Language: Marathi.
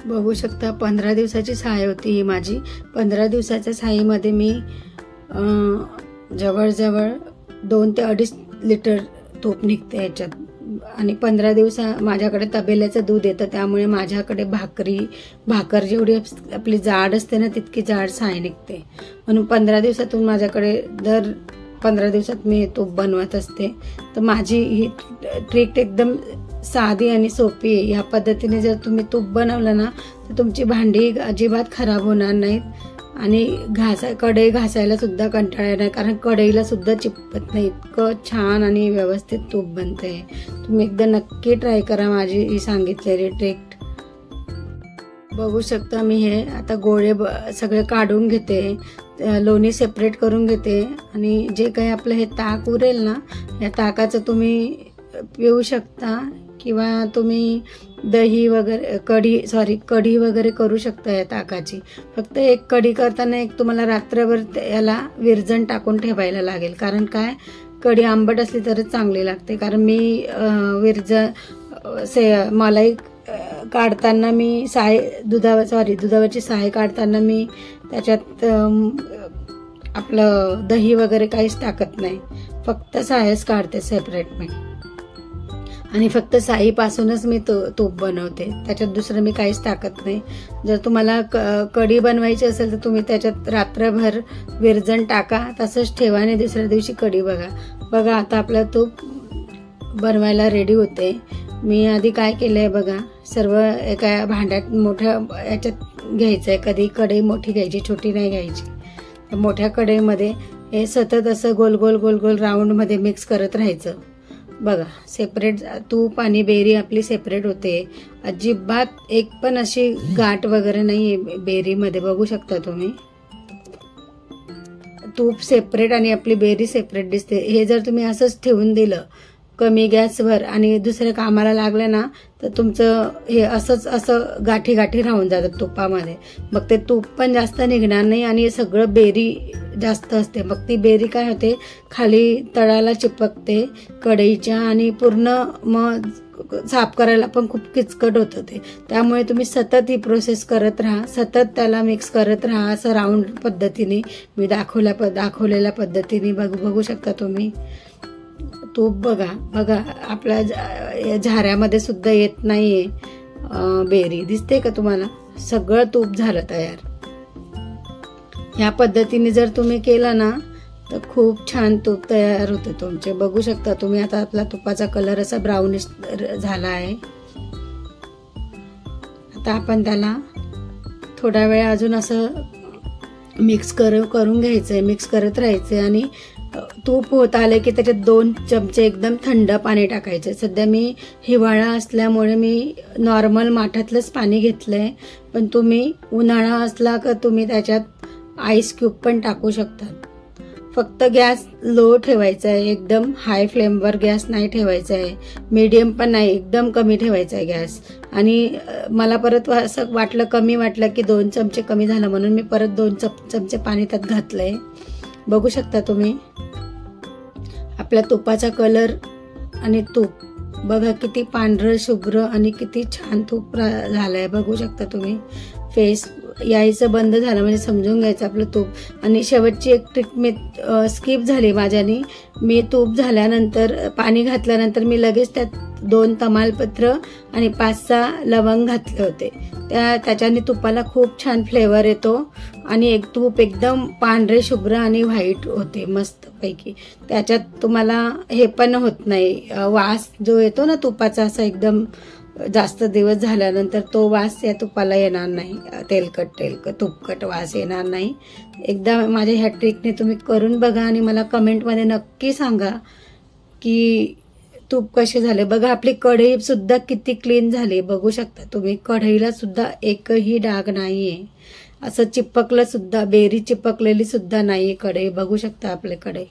बघू शकता 15 दिवसाची साय होती ही माझी। 15 दिवसाच्या साईमध्ये मी जवळजवळ 2 ते 2.5 लिटर तूप निघते याच्यात। आणि 15 दिवस माझ्याकडे तबेल्याचं दूध येतं, त्यामुळे माझ्याकडे भाकर जेवढी आपली जाड असते ना तितकी जाड साय निघते। म्हणून 15 दिवसातून माझ्याकडे दर 15 दिवसात मी तूप बनवत असते। तर माझी ही ट्रिक एकदम साधी आणि सोपी आहे। या पद्धतीने जर तुम्ही तूप बनवलं ना तर तुमची भांडी अजिबात खराब होणार नाहीत आणि कढई घासायला सुद्धा कंटाळा येणार, कारण कढईला सुद्धा चिपकत नाही। इतकं छान आणि व्यवस्थित तूप बनते। तुम्ही एकदा नक्की ट्राय करा माझी ही सांगितलेली ट्रिक। बघू शकता मी हे आता गोळे सगळे काढून घेते, लोणी सेपरेट करून घेते आणि जे काही आपलं हे ताक उरेल ना या ताकाचं तुम्ही पिऊ शकता किंवा तुम्ही दही वगैरे कढी वगैरे करू शकता या ताकाची। फक्त एक कढी करताना एक तुम्हाला रात्रभर याला विरजण टाकून ठेवायला लागेल, कारण काय कढी आंबट असली तरच चांगली लागते। कारण मी मलाई काढताना मी दुधावरची साय काढताना मी त्याच्यात आपलं दही वगैरे काहीच टाकत नाही, फक्त सायच काढते सेपरेट मी आणि फक्त साईपासूनच मी तूप बनवते, त्याच्यात दुसरं मी काहीच टाकत नाही। जर तुम्हाला कढी बनवायची असेल तर तुम्ही त्याच्यात रात्रभर विरजण टाका, तसंच ठेवा आणि दुसऱ्या दिवशी कढी बघा आता आपलं तूप बनवायला रेडी होते। मी आधी काय केलंय बघा, सर्व एका भांड्यात मोठ्या याच्यात घ्यायचंय, कधी कढई मोठी घ्यायची छोटी नाही घ्यायची। तर मोठ्या कढईमध्ये हे सतत असं गोल गोल राऊंड मध्ये मिक्स करत राहायचं। बघा सेपरेट तूप आणि बेरी आपली सेपरेट होते, अजिबात एक पण अशी गाठ वगैरे नाही बेरीमध्ये। बघू शकता तुम्ही तूप सेपरेट आणि आपली बेरी सेपरेट दिसते। हे जर तुम्ही असंच ठेवून दिलं कमी गॅसवर आणि दुसऱ्या कामाला लागलं ना तर तुमचं हे असं गाठी राहून जातात तुपामध्ये, मग ते तूप पण जास्त निघणार नाही आणि सगळं बेरी जास्त असते। मग ती बेरी काय होते खाली तळाला चिपकते कढईच्या आणि पूर्ण मग साफ करायला पण खूप किचकट होतं ते। त्यामुळे तुम्ही सतत ही प्रोसेस करत राहा, सतत त्याला मिक्स करत राहा असं राऊंड पद्धतीने मी दाखवलेल्या पद्धतीने। बघू शकता तुम्ही तूप बघा आपल्या झाऱ्यामध्ये सुद्धा येत नाहीये बेरी, दिसते का तुम्हाला? सगळं तूप झालं तयार। ह्या पद्धतीने जर तुम्ही केलं ना तर खूप छान तूप तयार होते तुमचे। बघू शकता तुम्ही आता आपला तुपाचा कलर असा ब्राउनिश झाला आहे। आता आपण त्याला थोडा वेळ अजून असं मिक्स करून घ्यायचंय, मिक्स करत राहायचंय आणि तूप होत आले की त्याच्यात 2 चमचे एकदम थंड पाणी टाकायचे। सध्या मी हिवाळा असल्यामुळे मी नॉर्मल माठातलंच पाणी घेतलंय, पण तुम्ही उन्हाळा असला का तुम्ही त्याच्यात आईस क्यूब पण टाकू शकता। फक्त गॅस लो ठेवायचा आहे, एकदम हाय फ्लेमवर गॅस नाही ठेवायचा आहे, मीडियम पण नाही, एकदम कमी ठेवायचा आहे गॅस। आणि मला परत असं कमी वाटलं की 2 चमचे कमी झालं, म्हणून मी परत 2 चमचे पाणी त्यात घातलंय। बघू शकता तुम्ही आपल्या तुपाचा कलर आणि तूप बघा किती पांढरं शुभ्र आणि किती छान तूप झालंय। बघू शकता तुम्ही फेस यायचं बंद झालं म्हणजे समजून घ्यायचं आपलं तूप। आणि शेवटची एक ट्रिक मी स्किप झाली माझ्यानी, मी तूप झाल्यानंतर पाणी घातल्यानंतर मी लगेच त्यात 2 तमालपत्र आणि 5-6 लवंग घातले होते। त्याच्याने तुपाला खूप छान फ्लेवर येतो आणि एक तूप एकदम पांढरे शुभ्र आणि व्हाईट होते मस्त पैकी। त्याच्यात तुम्हाला हे पण होत नाही, वास जो येतो ना तुपाचा असा एकदम जास्त दिवस झाल्यानंतर तो वास या तुपाला येणार नाही, तेलकट तुपकट वास येणार नाही। एकदा माझ्या ह्या ट्रिकने तुम्ही करून बघा आणि मला कमेंटमध्ये नक्की सांगा की तूप कसे झाले। बघा आपली कढई सुद्धा किती क्लीन झाली, बघू शकता तुम्ही कढईला सुद्धा एकही डाग नाहीये, असं चिपकलं सुद्धा बेरी चिपकलेली सुद्धा नाहीये कढई। बघू शकता आपली कढई।